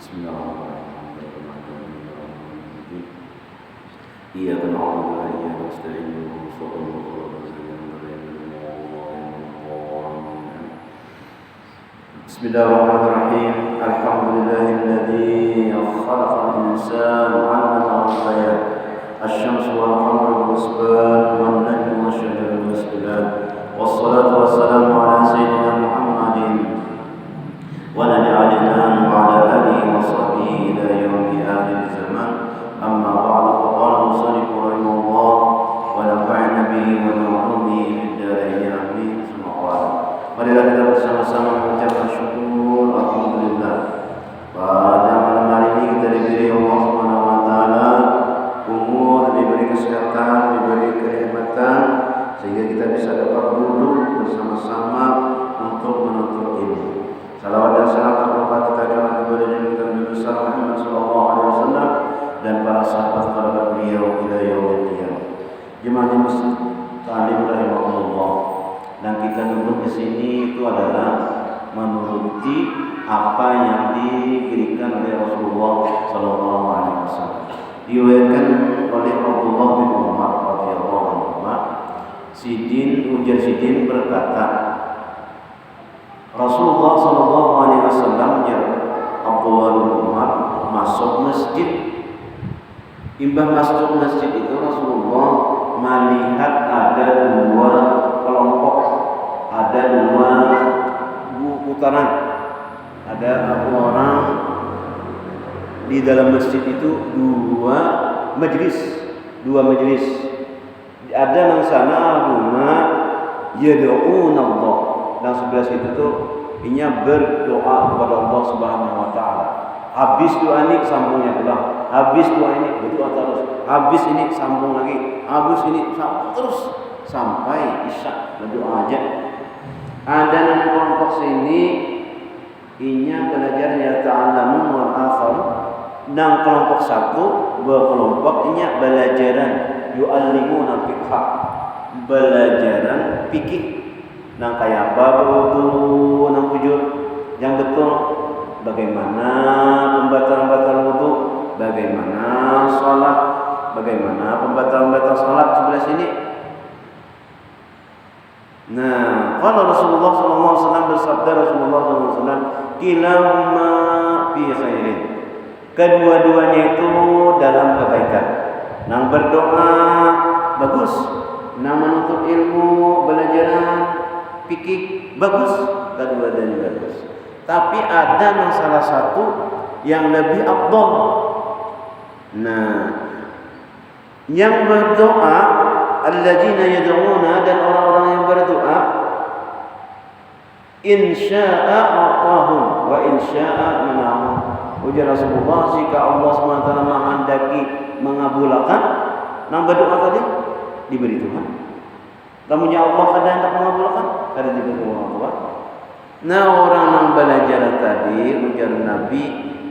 Bismillahirrahmanirrahim. Iyyaka na'budu wa iyyaka nasta'in. Bismillahirrahmanirrahim. Alhamdulillahilladzi khalaqal insana 'allamahu al-bayan. Asy-syamsu wal qamaru bi-husban wan najmu wasy-syajaru bi-husban. Wassalatu wassalamu ala sayyidina Muhammadin wa ala alihi wa ala alihi wa sahbihi ila yaumi akhir zaman. Amma ba'du, qala musannif rahimahullah wa nafa'ana bihi wa bi'ulumihi fid dharain amin. Marilah kita bersama-sama mengucapkan syukur alhamdulillah. Pada malam hari ini kita diberi Allah Subhanahu wa taala umur, diberi kesehatan, diberi kenikmatan sehingga kita bisa dapat duduk bersama-sama untuk menuntut ilmu. Salawat dan salam tercurahkan kita kepada Nabi besar Muhammad sallallahu alaihi wasallam dan para sahabat kerabat beliau ila yaumil qiyamah. Jemaah muslim ta'lim rahimahullah. Dan kita duduk di sini itu adalah menuruti apa yang diberikan oleh Rasulullah sallallahu alaihi wasallam. Diriwayatkan oleh Abdullah bin Umar radhiyallahu anhu. Ujar Sidin berkata, Rasulullah sallallahu alaihi wasallam Abdullah bin Umar masuk masjid. Imbah masuk masjid itu Rasulullah melihat ada dua kelompok, ada dua putaran, ada orang di dalam masjid itu dua majelis. Ada yang sana bunga yad'una Allah, dan sebelah situ tuh inya berdoa kepada Allah Subhanahu wa taala. Habis doa ini sambungnya pulang, habis doa ini berdoa terus, habis ini sambung lagi, habis ini sambung terus sampai isya berdoa aja. Ada yang kelompok sini inya belajar ya ta'allamun wal akhar, dan kelompok satu berkelompok inya belajaran yu'allimuna fiqh, belajaran fikih. Nang kayak apa wudu, nang bujur yang betul, bagaimana pembatalan wudu, bagaimana sholat, bagaimana pembatalan sholat sebelah sini. Nah, kalau Rasulullah SAW bersabda, Rasulullah SAW, kilahuma fi khairin, kedua-duanya itu dalam kebaikan. Nang berdoa bagus, nang menuntut ilmu, belajar fikih bagus, kedua-duanya bagus. Tapi ada yang salah satu yang lebih afdal. Nah, yang berdoa alladzina yad'una, dan orang-orang yang berdoa insya'a atahum wa insya'a manahum. Ujar Rasulullah, jika Allah SWT menghendaki mengabulkan nang berdoa tadi diberi Tuhan. Lamunnya Allah ada hendak mengabulkan, kada diberi Allah. Nah, orang yang belajar tadi ujar Nabi,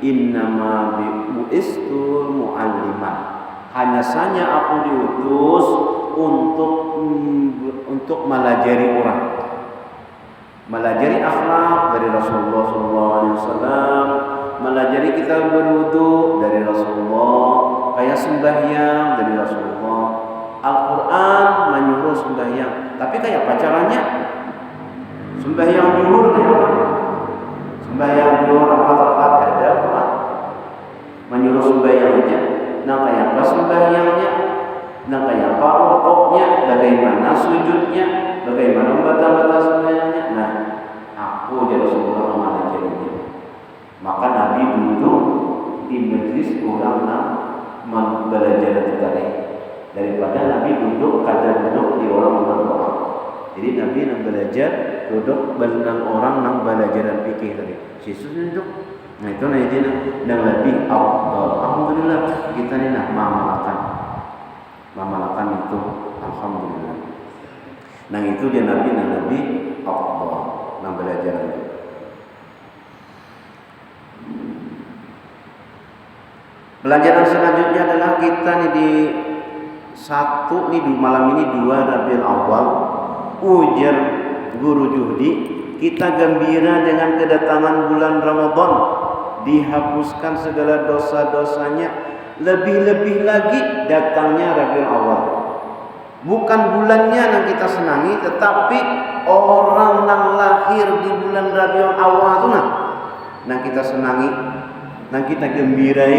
innama bu'istu mu'alliman, hanya saja aku diutus untuk melajari orang, melajari akhlak dari Rasulullah SAW, melajari kita berwudu dari Rasulullah, kayak sembahyang dari Rasulullah. Al-Quran menyuruh sembahyang, tapi kayak pacarannya sembahyang zuhur kayak apa? Sembahyang zuhur 4 rakaat ada Al-Quran menyuruh sembahyangnya. Nah, kayak apa sembahyangnya? Nah, kayak apa rukuknya? Bagaimana sujudnya? Bagaimana membaca sembahyangnya? Nah, aku jadi Rasulullah mengajarinya. Maka Nabi duduk di majlis orang yang belajar itu tadi, daripada Nabi duduk di orang berdoa. Jadi Nabi yang belajar duduk dengan orang yang belajar fikih tadi. Yesus duduk. Nah, itu yang lebih afdal. Alhamdulillah kita ini mamalakan itu, alhamdulillah. Nah, itu dia Nabi afdal yang belajar itu. Pelajaran selanjutnya adalah kita nih di malam ini 2 Rabiul Awal. Ujar Guru Juhdi, kita gembira dengan kedatangan bulan Ramadan dihapuskan segala dosa-dosanya. Lebih-lebih lagi datangnya Rabiul Awal. Bukan bulannya yang kita senangi, tetapi orang yang lahir di bulan Rabiul Awal itu nah kita senangi, nah kita gembirai,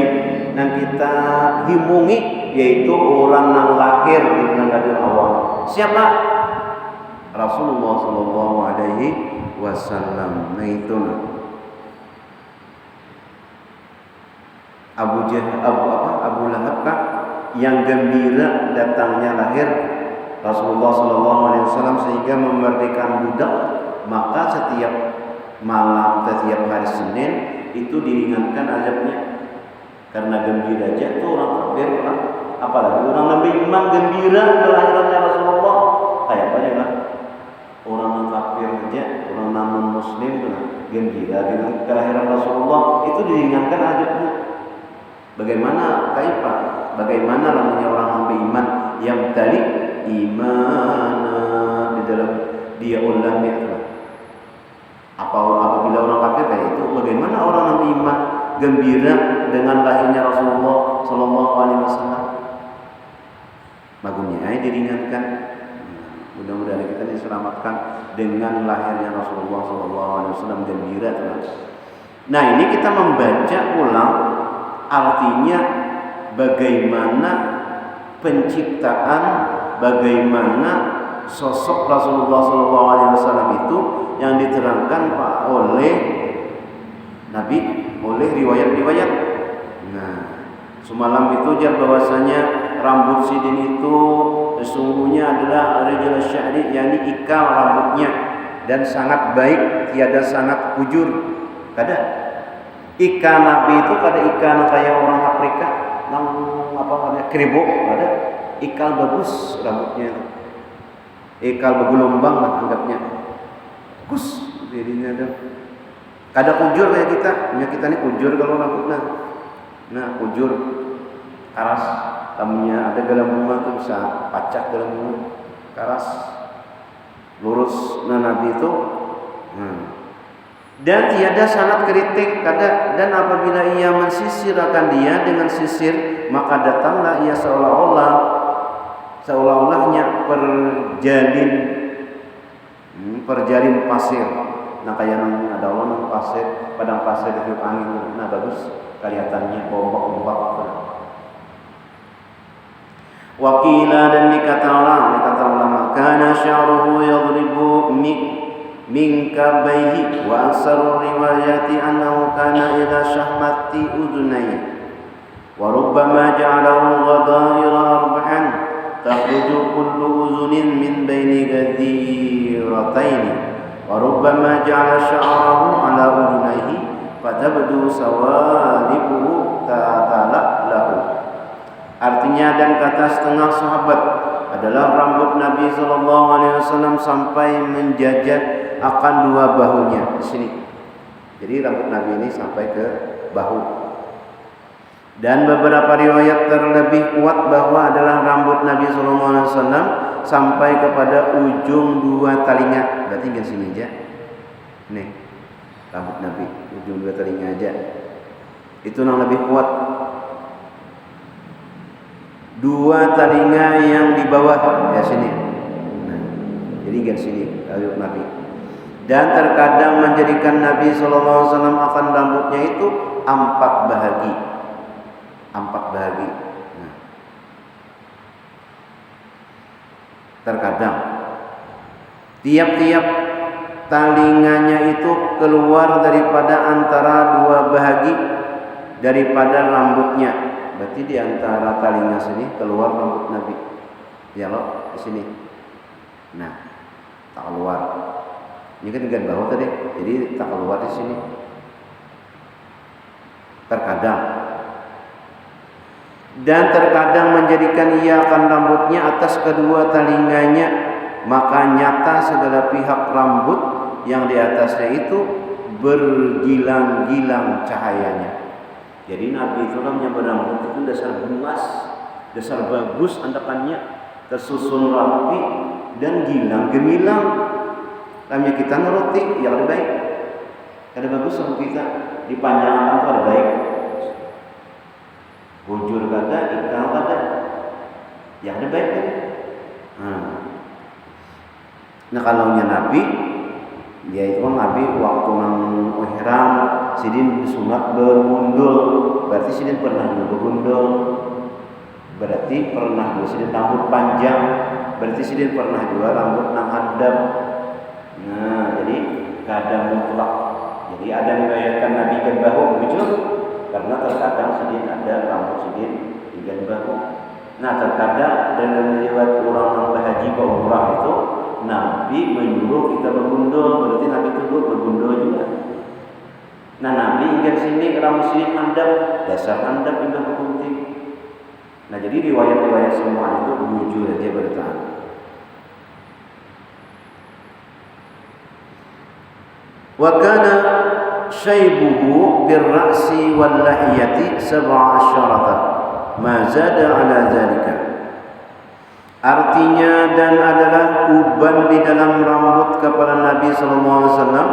nah kita himungi, yaitu orang yang lahir di bulan Rabiul Awal. Siapa? Rasulullah Shallallahu Alaihi Wasallam. Nah itu Abu Lahab kah yang gembira datangnya lahir Rasulullah Shallallahu Alaihi Wasallam sehingga memerdekakan budak. Maka setiap malam, setiap hari Senin itu diringankan azabnya karena gembira aja tuh orang kafir, apalagi orang Nabi Iman gembira kelahirannya Rasulullah. Kayak apa ya kan? Orang yang kafir aja, orang non Muslim tuh gembira dengan kelahiran Rasulullah, itu diringankan azabnya. Bagaimana kaifa? Bagaimana namanya orang yang beriman yang tadi iman di dalam dia ulang apabila orang kafir kayak itu, bagaimana orang yang beriman gembira dengan lahirnya Rasulullah Sallallahu Alaihi Wasallam? Bagusnya diringankan. Mudah-mudahan kita diselamatkan dengan lahirnya Rasulullah Sallallahu Alaihi Wasallam gembira. Nah ini kita membaca ulang. Artinya bagaimana penciptaan, bagaimana sosok Rasulullah SAW itu yang diterangkan oleh Nabi, oleh riwayat-riwayat. Nah, semalam itu jar bahwasanya rambut sidin itu sesungguhnya adalah rajul sya'ri, yakni ikal rambutnya, dan sangat baik, tiada sangat kujur. Kada ikan Nabi itu kada ikan kayak orang Afrika, nang apa namanya kribo, ada ikal bagus rambutnya, ikal bergelombang lah anggapnya, bagus jadinya ada. Kada kujur kayak kita, punya kita ini kujur kalau rambutnya, nah kujur, karas, tamunya ada gelembungan tuh bisa pacak gelembungan, karas, lurus. Nah Nabi itu, dan tiada sangat keriting kada, dan apabila ia mensisir akan dia dengan sisir, maka datanglah ia seolah-olahnya perjalin pasir. Nah kayak ada orang pasir, padang pasir di angin. Nah bagus kelihatannya ombak-ombak. Wakila, dan dikata ulama, kana sya'ruhu yadribu min kabaihi, wa asarul riwayati annahu kana ila syahmati udunai, wa rubbama ja'alahu ghadaira arba'an takhruju kullu uzunin min baini gadirataini, wa rubbama ja'ala sya'rahu ala udunaihi fatabdu sawalibuhu tatala lahu. Artinya, dan kata setengah sahabat adalah rambut Nabi SAW sampai menjajah akan dua bahunya di sini. Jadi rambut Nabi ini sampai ke bahu. Dan beberapa riwayat terlebih kuat bahwa adalah rambut Nabi SAW sampai kepada ujung dua telinga. Berarti di sini aja. Nih, rambut Nabi ujung dua telinga aja. Itu yang lebih kuat. Dua telinga yang di bawah ya sini. Nah, jadi di sini rambut Nabi. Dan terkadang menjadikan Nabi SAW akan rambutnya itu 4 bahagi. Nah, terkadang tiap-tiap telinganya itu keluar daripada antara 2 bahagi daripada rambutnya. Berarti di antara telinga sini keluar rambut Nabi. Ya loh, di sini. Nah, tak keluar. Ini kan dengan bawah tadi, jadi tak keluar di sini. Terkadang, dan terkadang menjadikan ia akan rambutnya atas kedua telinganya, maka nyata segala pihak rambut yang di atasnya itu bergilang-gilang cahayanya. Jadi Nabi itu namanya berambut itu dasar luas, dasar bagus andakannya, tersusun rapi dan gilang gemilang. Namanya kita nuruti yang lebih baik. Kada bagus rambut kita dipanjangkan tuh ada baik. Bujur kada, ikal kada, ya ada baik kan? Nah kalau Nabi, ya itu kan Nabi waktu nang ihram sidin sunat bergundul, berarti sidin pernah bergundul, berarti pernah sidin rambut panjang, berarti sidin pernah juga rambut nang handap. Nah jadi kada mutlak. Jadi ada riwayatkan Nabi kan bahu bujur, karena terkadang sidin ada rambut sidin ikan bahu. Nah terkadang dalam riwayat orang yang berhaji ke umrah itu Nabi menyuruh kita bergundul, berarti Nabi itu bergundul juga. Nah Nabi ingin sini rambut sidin handap, dasar handap juga bergunting. Nah jadi riwayat-riwayat semua itu bujur aja bertahan. Wa kana syaibuhu birra'si wal lahiyati 17 ma zada ala zalika. Artinya dan adalah uban di dalam rambut kepala Nabi sallallahu alaihi wasallam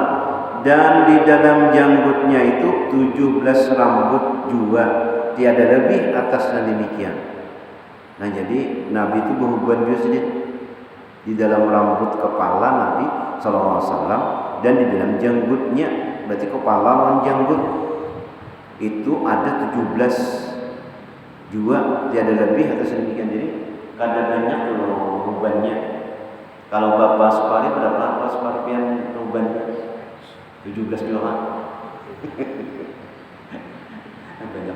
dan di dalam janggutnya itu 17 rambut juga, tiada lebih atasnya demikian. Nah jadi Nabi itu beruban juga sedikit di dalam rambut kepala Nabi sallallahu alaihi wasallam dan di dalam janggutnya, berarti kepala dan janggut itu ada 17 juga, tiada lebih atas demikian. Jadi kada banyak tuh ubannya. Kalau Bapak Supari berapa? Bapak Supari pian ubannya 17 juga.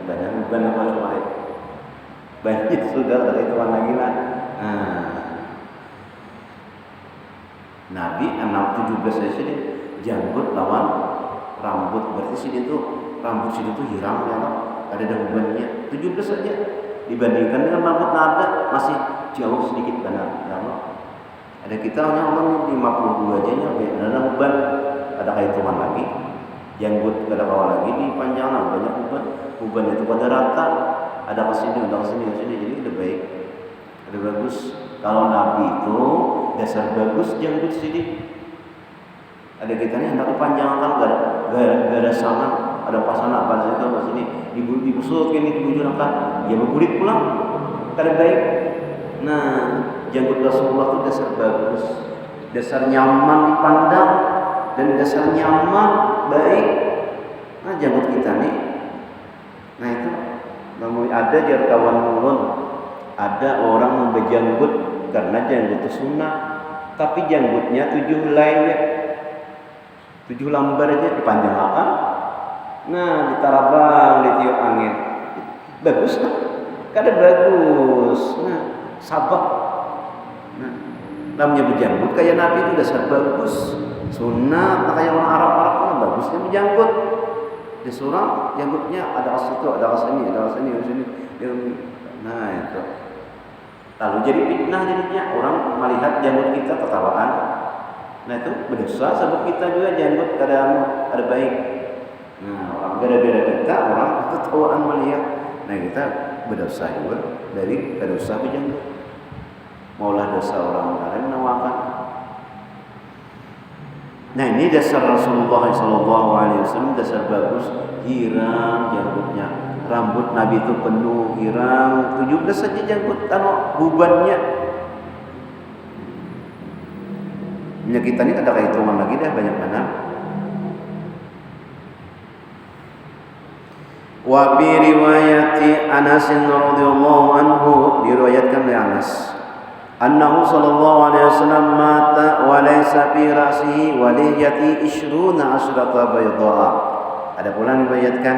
Banyak uban Bapak Supari. Banyak sudah dari tuan lagi lah. Nabi 17 saja deh. Janggut lawan rambut, berarti sini tuh rambut sini tuh hiram ya, ada ubannya 17 saja dibandingkan dengan rambut nada masih jauh sedikit benar ya Allah. Ada kita hanya orang 52 aja nya ada uban, ada hitungan lagi janggut kada kawal lagi di panjangan banyak uban itu pada rata, ada kesini jadi udah baik, ada bagus. Kalau Nabi itu dasar bagus janggut sedikit. Ada kita nih hendak panjangkan gara sangat, ada pasana apa sih itu sini dibusuk ini dibujurkan, ya berkulit pulang, kada baik. Nah janggut Rasulullah itu dasar bagus, dasar nyaman dipandang dan dasar nyaman baik. Nah janggut kita nih, nah itu namun ada jar kawan mulun, ada orang membejanggut karena janggut itu sunnah, tapi janggutnya 7 helai ya. 7 lambar aja dipanjangkan. Nah, ditarabang, ditiup angin. Bagus kan? Kada bagus. Nah, sabak. Nah, namanya berjanggut kayak Nabi itu dasar bagus. Sunnah kayak orang Arab kan bagusnya berjanggut. Di surah janggutnya ada kas itu, ada kas ini, ada kas ini. Nah, itu. Lalu jadi fitnah jadinya orang melihat janggut kita tertawakan. Nah itu berdosa sebab kita juga janggut ada baik. Nah orang gara-gara kita orang itu tawaan melihat. Nah kita berdosa juga dari dosa berjanggut. Maulah dosa orang lain menawakan. Nah ini dasar Rasulullah SAW dasar bagus, hirang janggutnya. Rambut Nabi itu penuh hirang, 17 saja janggut ubannya. Kita ini ada hitungan lagi dah banyak mana. Wa bi riwayati Anas radhiyallahu anhu, diriwayatkan oleh Anas, annahu sallallahu alaihi wasallam mata wa laysa fi ra'sihi wa lihyati 20 asyrata bayda'a. Ada pula diriwayatkan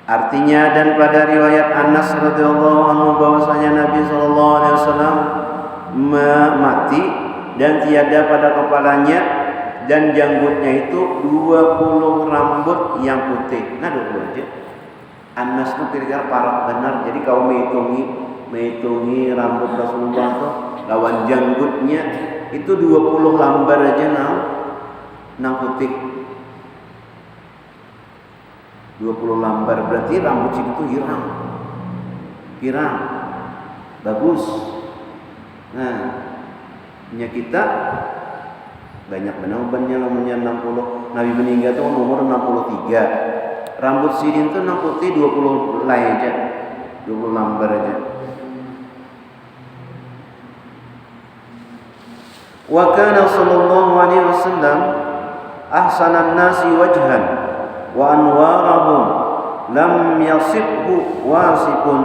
artinya dan pada riwayat Anas radhiyallahu anhu bahwasanya Nabi sallallahu alaihi wasallam mati dan tiada pada kepalanya dan janggutnya itu 20 rambut yang putih. Nah 20 aja. Anas itu kira-kira parah benar. Jadi kau menghitungi rambut Rasulullah itu lawan janggutnya itu 20 lambar aja nang putih. 20 lambar berarti rambut itu hirang. Bagus. Nah, kita banyak benar ubannya namanya 60 Nabi meninggal itu umur 63. Rambut Sidin itu putih 20 helai aja, 20 lembar aja. Wa kana sallallahu alaihi wasallam ahsanan nasi wajhan wa anwarahum lam yasibhu wasifun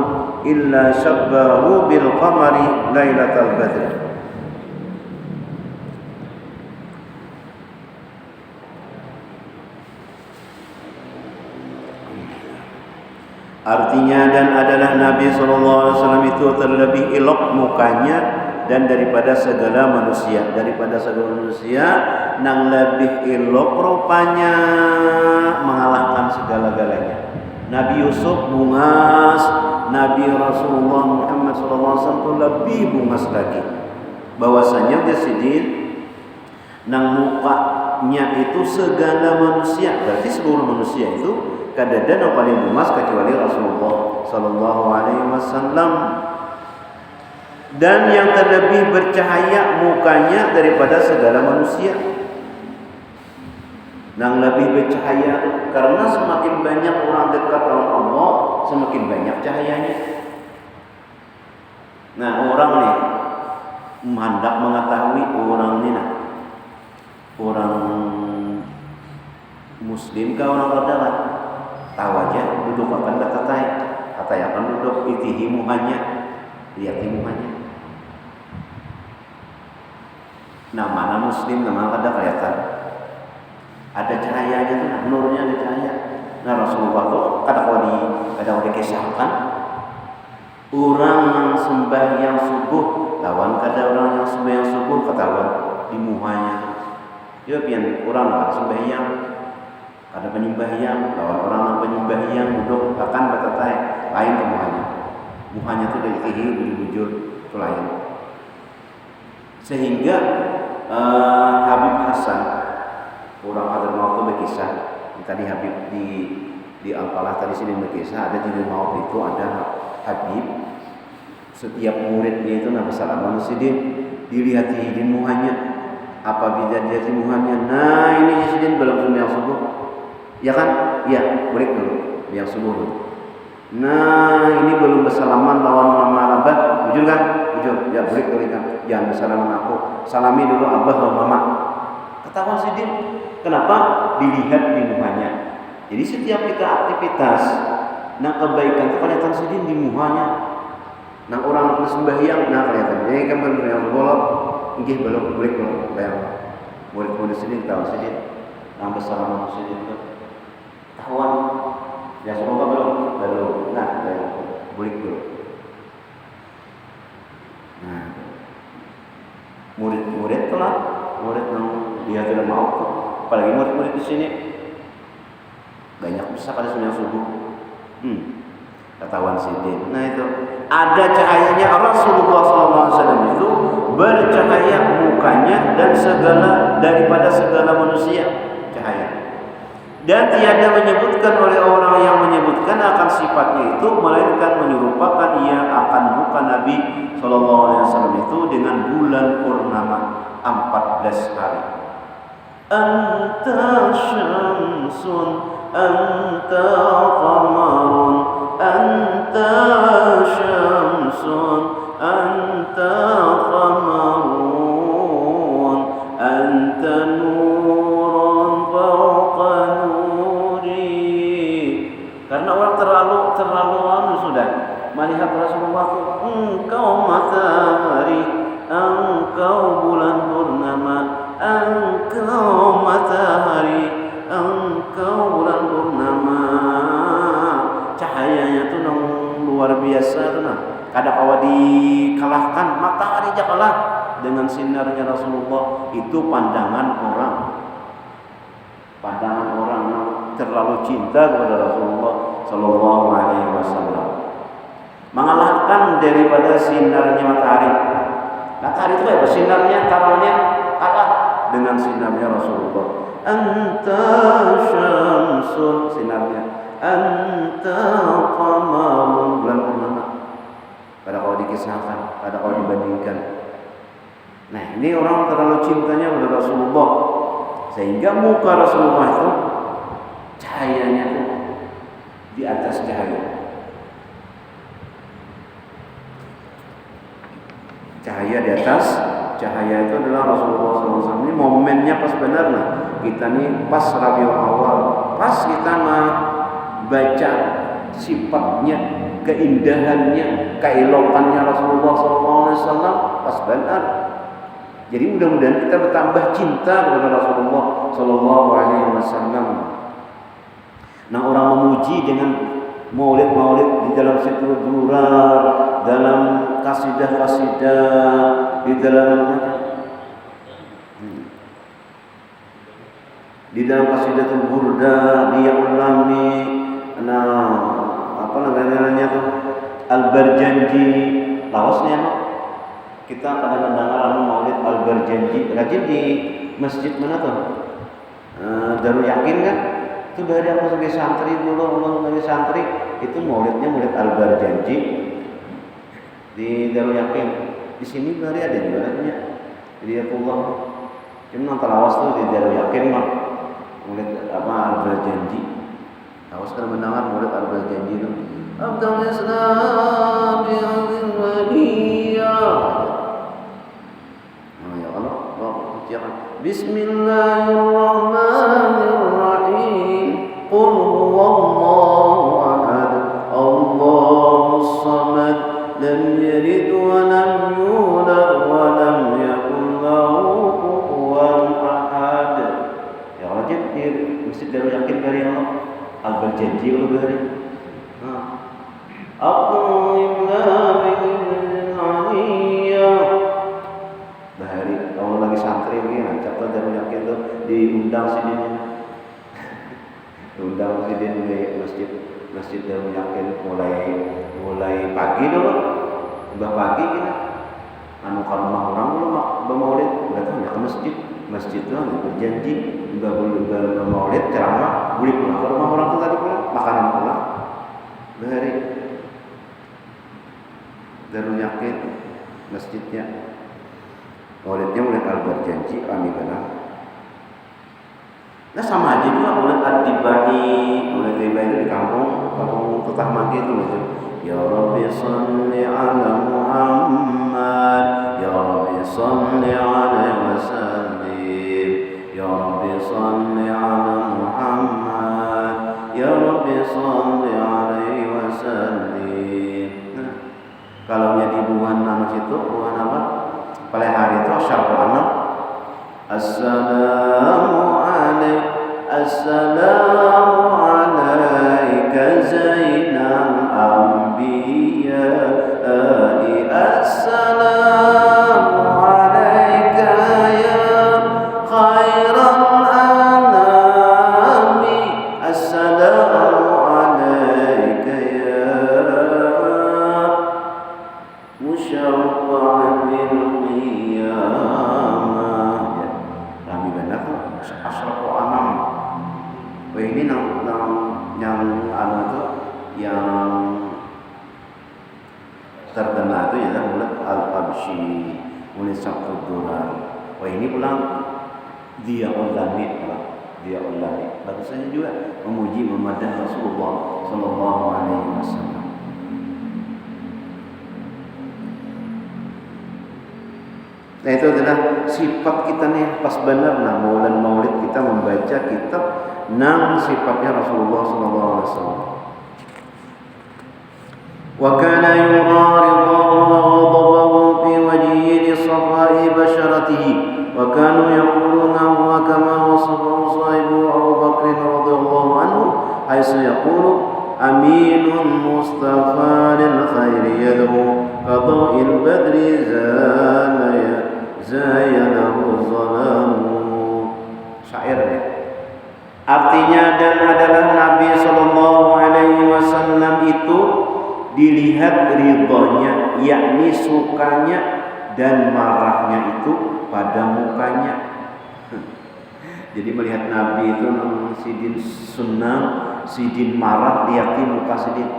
illa syabbahu bil qamari lailatal badr. Artinya, dan adalah Nabi SAW itu terlebih elok mukanya dan daripada segala manusia, nang lebih elok rupanya mengalahkan segala-galanya. Nabi Yusuf bungas, Nabi Rasulullah Muhammad SAW itu lebih bungas lagi. Bahwasanya dia sidin nang mukanya itu segala manusia, berarti seluruh manusia itu kadada yang paling bungas kecuali Rasulullah Sallallahu Alaihi Wasallam. Dan yang terlebih bercahaya mukanya daripada segala manusia. Yang lebih bercahaya karena semakin banyak orang dekat dengan Allah, semakin banyak cahayanya. Nah, orang nih hendak mengetahui orang ini, orang Muslim kah orang Rodawan? Tahu aja, duduk akan kata yang akan duduk itihi muhanya, lihat muhanya. Nah, mana Muslim, nama ada kelihatan, ada cahayanya tuh, nurnya ada cahaya. Nah, Rasulullah tuh kadang dikisahkan orang yang sembahyang subuh lawan kada orang yang sembahyang subuh ketahuan di muhanya. Ya, pian orang yang sembahyang ada penyembahyang lawan orang yang penyembahyang duduk akan bertetai lain ke muhanya itu dari kiri bujur itu lain. Sehingga Habib Hasan orang ada mau berkisah tadi Habib di Al-Falah tadi sini berkisah ada di maut itu ada Habib setiap muridnya itu nabi salaman sidin dilihat hidin muhanya apabila dia muhanya nah ini sidin belum sembahyang subuh. Ya kan? Ya, break dulu. Yang subuh dulu. Nah, ini belum bersalaman lawan mama abah. Bujur kan? Bujur. Ya, break dulu kan. Jangan bersalaman aku. Salami dulu abah lawan mama. Ketahuan sidin. Kenapa? Dilihat di muhanya. Jadi setiap kita aktivitas, nah kebaikan itu kelihatan sidin di muhanya. Nah orang yang sembahyang, nah kelihatan. Jadi kan belum yang bolong, inggih belum break dulu. Bayang. Murid-murid sidin tahu sidin. Nah bersalaman sidin itu. Tahuan ya semoga belum nah bulik dulu. Nah murid telah murid yang dia tidak mau tuh apalagi murid di sini banyak bisa pada sembahyang subuh ketahuan sidin. Nah itu ada cahayanya Rasulullah SAW itu bercahaya mukanya dan segala daripada segala manusia cahaya. Dan tiada menyebutkan oleh orang yang menyebutkan akan sifatnya itu melainkan menyerupakan ia akan muka Nabi SAW itu dengan bulan purnama 14 hari. Anta syamsun anta qamarun anta syamsun anta qamarun anta nurun fawqa karena orang terlalu sudah melihat Rasulullah itu engkau matahari, engkau bulan purnama, engkau matahari, engkau bulan purnama. Cahayanya itu luar biasa tuh nah. Kada kawa dikalahkan matahari aja kalah dengan sinarnya Rasulullah. Itu pandangan orang yang terlalu cinta kepada Rasulullah Sallallahu Alaihi Wasallam, mengalahkan daripada sinarnya matahari. Matahari itu apa? Sinarnya, karangnya kalah dengan sinarnya Rasulullah. Anta syamsun sinarnya, anta qamarun bulan purnama. Pada kalau dikisahkan, pada kalau dibandingkan. Nah ini orang terlalu cintanya kepada Rasulullah Sehingga muka Rasulullah itu cahayanya tuh di atas cahaya. Cahaya di atas cahaya itu adalah Rasulullah SAW. Ini momennya pas benar lah. Kita nih pas Rabiul Awal, pas kita baca sifatnya, keindahannya, keelokannya Rasulullah SAW, pas benar. Jadi mudah-mudahan kita bertambah cinta kepada Rasulullah SAW. Nah, orang memuji dengan maulid-maulid di dalam situr durar, dalam kasidah-kasidah, di dalam kasidatul burda, dia ulami, apa namanya tuh, Al-Barjanji, lawasnya no? Kita kadang-kadang maulid Al-Barjanji, rajin di masjid mana tuh? Darul Yakin kan? Itu dari aku sebagai santri dulu, sebagai santri itu maulidnya maulid Al-Barjanji di Darul Yakin. Di sini dari ada juga namanya. Jadi Allah cuma nonton lawas tuh di Darul Yakin mah maulid apa Al-Barjanji. Lawas kan mendengar maulid Al-Barjanji itu. Abdul Islam bi al-waliyah. Oh ya Allah, jangan. Bismillahirrahmanirrahim. Qul huwallahu ahad, Allahus samad, lam yalid wa lam yulad wa lam yakul lahu kufuwan ahad. Ya rajin di Masjid Darul Yakin dari Allah Al-Barjanji ulun dari. Bahari kalau lagi santri begini ngajak lah Darul Yakin tuh diundang sini. Diundang sini di masjid Darul Yakin mulai pagi dulu, udah pagi kita anu ke rumah orang dulu bermaulid, datang ke masjid tuh berjanji udah bermaulid ceramah, boleh pulang ke rumah orang tuh tadi pulang makanan pulang dari Darul Yakin masjidnya maulidnya mulai Al-Barjanji kami kenal. Nah sama aja juga mulai Ad-Dibai itu di kampung Tetahmagi itu gitu. Ya Rabbi salli ala Muhammad, Ya Rabbi salli alaihi wasallim, Ya Rabbi salli ala Muhammad, Ya Rabbi salli alaihi wasallim. Nah, kalau nya di buhan nama situ, buhan apa? Pada hari itu Syarul Anam. Assalamu alaika zainal anbiya, assalamu alaika ya khairal anami, assalamu alaika ya musyaffa' bil qiyamah. Kami benar tuh asyraful anam. Wah ini yang anu tuh yang terkenal itu ya mulai Al-Habsyi, mulai Sabtu Durar. Wah ini pulang dia ulami, bagusnya juga memuji memadah Rasulullah Sallallahu Alaihi Wasallam. Nah itu adalah sifat kita nih pas benar nah maulid kita membaca kitab nang sifatnya Rasulullah sallallahu alaihi wasallam. Wa kana yuraridahu wa ghadabahu fi wajhihi li safai basharatihi wa kanu yaquluna huwa kama wasafahu sahibu Abu Bakr radhiyallahu anhu haitsu yaqulu aminun mustafa lil khairi yad'u qada'il badri zayanahu zalamu. Syair ya. Artinya dan adalah Nabi Sallallahu Alaihi Wasallam itu dilihat ridhonya, yakni sukanya dan marahnya itu pada mukanya. Jadi melihat Nabi itu sidin senang, sidin marah, lihat di muka sidin,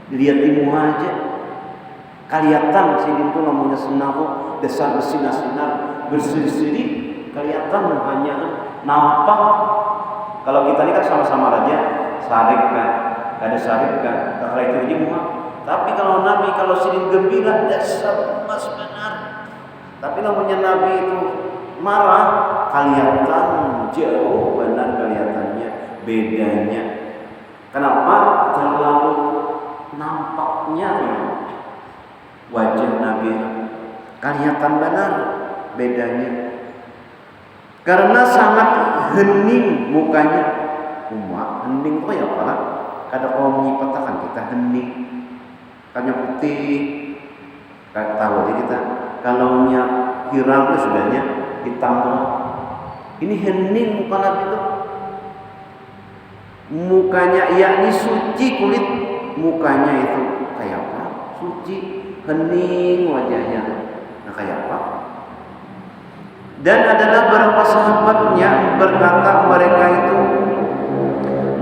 lihat di muka aja. Kelihatan sidin itu namanya senang tuh, desar bersinar-sinar, berseri-seri kelihatan mukanya tuh nampak. Kalau kita ini kan sama-sama raja, syarif kan, ada syarif kan, kalau itu ini muak. Tapi kalau Nabi kalau sedih gembira, dasar mas benar. Tapi namanya Nabi itu marah, kelihatan jauh benar kelihatannya bedanya. Kenapa? Terlalu nampaknya wajah Nabi kelihatan benar bedanya. Karena sangat hening mukanya. Hening itu ya apa? Kada kau menyipatakan kita hening. Kanya putih, kada tahu aja kita. Kalau nya hirang itu sudahnya hitam. Ini hening muka Nabi itu. Mukanya yakni suci, kulit mukanya itu kayak apa? Suci, hening wajahnya. Nah kayak apa? Dan adalah beberapa sahabatnya berkata mereka itu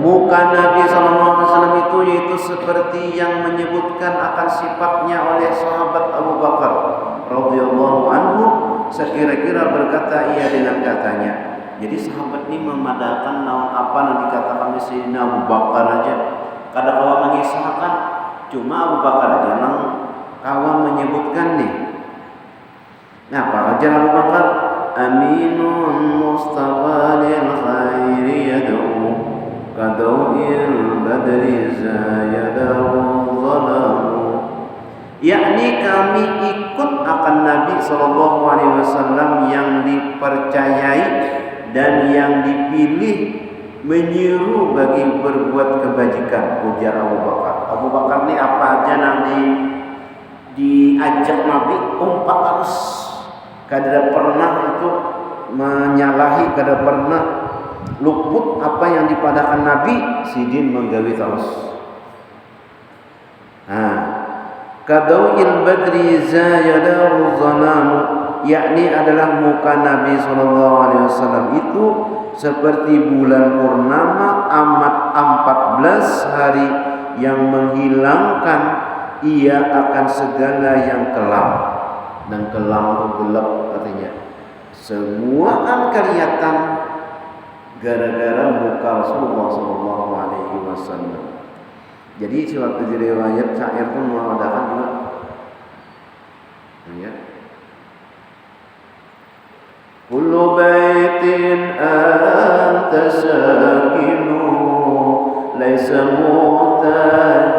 muka Nabi SAW itu yaitu seperti yang menyebutkan akan sifatnya oleh sahabat Abu Bakar radhiyallahu anhu. Sekira-kira berkata ia dengan katanya. Jadi sahabat ini memadakan naon apa yang dikatakan di sini Abu Bakar aja. Kada kawan mengisahkan, cuma Abu Bakar aja nang kawan menyebutkan nih. Nah, apa aja Abu Bakar? Aminun mustabalil khairi yad'u kadawil badri zayadahu zalamu. Yakni kami ikut akan Nabi SAW yang dipercayai dan yang dipilih menyuruh bagi berbuat kebajikan, ujar Abu Bakar. Abu Bakar ini apa aja nanti diajak Nabi umpat terus. Kada pernah itu menyalahi, kada pernah luput apa yang dipadakan Nabi, sidin menggawi terus. Kadawil badri zayadahu zalamu, yakni adalah muka Nabi SAW itu seperti bulan purnama amat 14 hari yang menghilangkan ia akan segala yang kelam. Dan kelam itu gelap artinya semua kan kelihatan gara-gara muka Rasulullah SAW. Jadi suatu riwayat syair pun mengadakan juga ya. Kullu baitin anta sakinu laisa muhtajan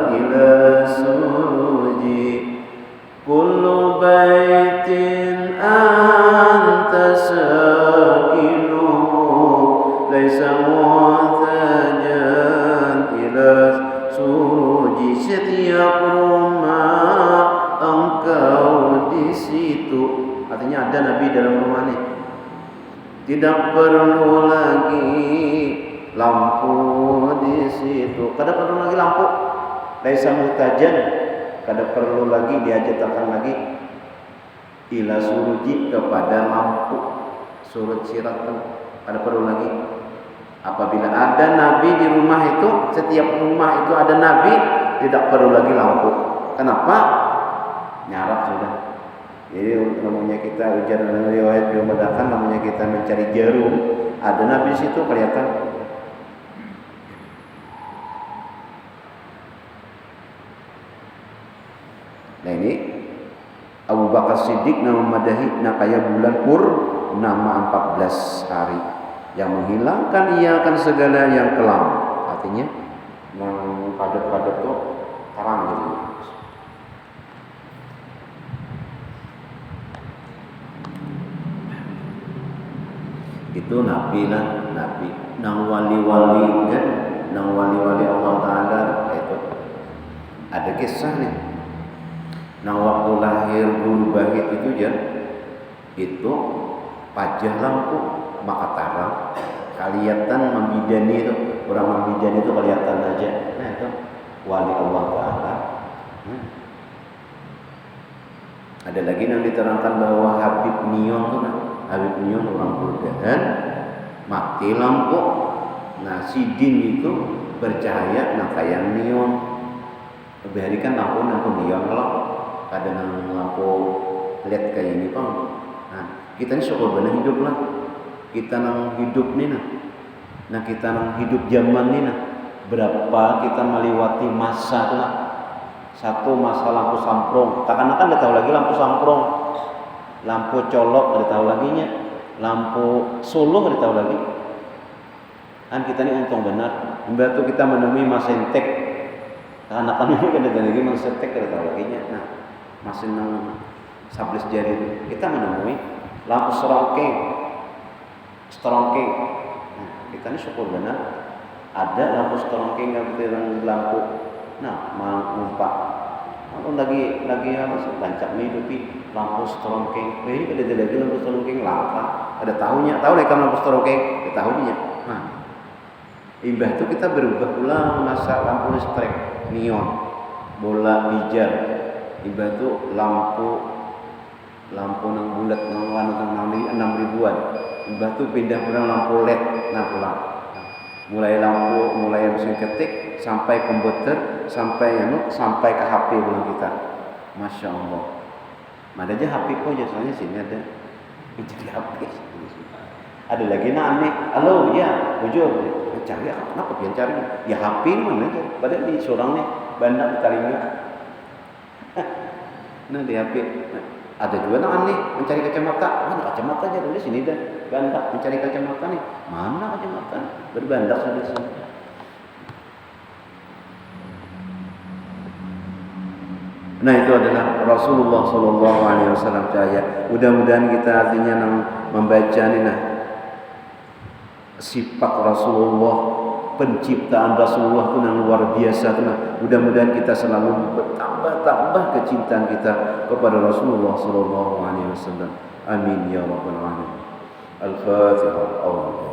ila suruji. Kullu baitin anta sakinu laisa muhtajan ila suruji. Setiap rumah engkau di situ. Artinya ada Nabi dalam rumah ini. Tidak perlu lagi lampu di situ. Kada perlu lagi lampu. Laisa muhtajan. Kada perlu lagi diajarkan lagi ila suruji kepada lampu. Surut sirat kan kada perlu lagi. Apabila ada Nabi di rumah itu, setiap rumah itu ada Nabi, tidak perlu lagi lampu. Kenapa? Nyarak sudah. Jadi namanya kita ujar dengan riwayat belum mengadakan, namanya kita mencari jarum. Ada Nabi situ kelihatan. Nah ini Abu Bakar Siddiq nama madahi nakaya bulan pur nama 14 hari yang menghilangkan ia akan segala yang kelam. Artinya yang padat-padat tuh terang gitu. Itu Nabi lah, Nabi nang wali-wali kan, nang wali-wali Allah Ta'ala itu ada kisah nih. Nah waktu lahir Guru Bahit itu ya, itu pajah lampu maka tarang kelihatan membidani itu, orang membidani itu kelihatan aja. Nah itu wali Allah Ta'ala. Ada lagi yang diterangkan bahwa Habib Nion tuh nah. Habib Nion orang Burdahan mati lampu. Nah sidin itu bercahaya nah kayak neon. Lebih hari kan lampu neon kalau ada lampu LED kayak ini kan. Nah Kita ini syukur benar hidup lah. Kita nang hidup nih nah kita nang hidup zaman nih berapa kita melewati masa lah. Satu masa lampu samprong, takkan udah tahu lagi lampu samprong, lampu colok udah tahu lagi nya, lampu suluh udah tahu lagi. Kan kita ini untung benar, membantu kita menemui masentek. Anak-anak ini kan ada lagi masentek udah tahu lagi nya. Nah, mesin nang sablis jari kita menemui lampu serongkeng. Nah, kita ini syukur benar ada lampu serongkeng yang lampu. Nah, ngumpak. Kalau lagi apa sih bancak hidupi lampu serongkeng. Ini ada lagi lampu serongkeng langka. Ada tahunya, tahu lagi lampu serongkeng, ada tahunya. Nah, imbah itu kita berubah pula masa lampu listrik, neon, bola bijar. Imbah itu lampu nang bulat nang 6.000-an. Imbah itu pindah pulang lampu LED, nah pulang. Mulai mesin ketik sampai komputer sampai ke HP pulang kita. Masya Allah. Ada aja HP kok jasanya sini ada. Jadi HP. Ada lagi aneh. Halo ya, ujur. Cari apa pian cari? Ya HP mana aja. Padahal di sorangnya banyak ditaringnya. Nah di HP. Ada juga aneh mencari kacamata. Mana kacamata aja dulu sini dah. Bandak mencari kacamata nih. Mana kacamata? Berbandak saja sini. Nah itu adalah Rasulullah Sallallahu Alaihi Wasallam cahaya. Mudah-mudahan kita artinya membaca ini sifat Rasulullah, penciptaan Rasulullah itu yang luar biasa itu. Mudah-mudahan kita selalu bertambah kecintaan kita kepada Rasulullah Sallallahu Alaihi Wasallam. Amin ya rabbal alamin. Al-Fatihah.